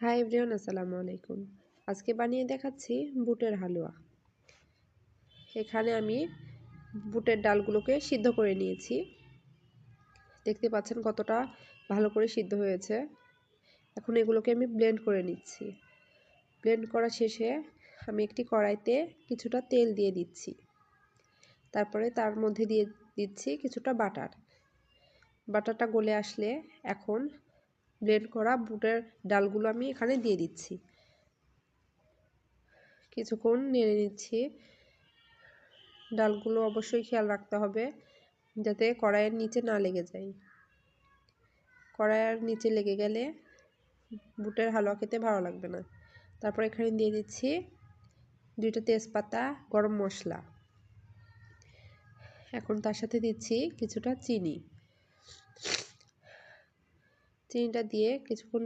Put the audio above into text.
Hi everyone, আসসালামু আলাইকুম। আজকে বানিয়ে দেখাচ্ছি বুটের হালুয়া। এখানে আমি বুটের ডালগুলোকে সিদ্ধ করে নিয়েছি। দেখতে পাচ্ছেন কতটা ভালো করে সিদ্ধ হয়েছে। এখন এগুলোকে আমি ব্লেন্ড করে নিচ্ছি। ব্লেন্ড করা শেষে আমি একটি কড়াইতে কিছুটা তেল দিয়ে দিচ্ছি। তারপরে তার মধ্যে দিয়ে দিচ্ছি কিছুটা বাটার। বাটারটা গলে আসলে এখন ব্লেন্ড করা বুটের ডালগুলো আমি এখানে দিয়ে দিচ্ছি। কিছুক্ষণ নেড়ে নিচ্ছি। ডালগুলো অবশ্যই খেয়াল রাখতে হবে যাতে কড়াইয়ের নিচে না লেগে যায়। কড়াইয়ের নিচে লেগে গেলে বুটের হালুয়া খেতে ভালো লাগবে না। তারপর এখানে দিয়ে দিচ্ছি 2টা তেজপাতা, গরম মশলা। এখন তার সাথে দিচ্ছি কিছুটা চিনি। চিনিটা দিয়ে কিছুক্ষণ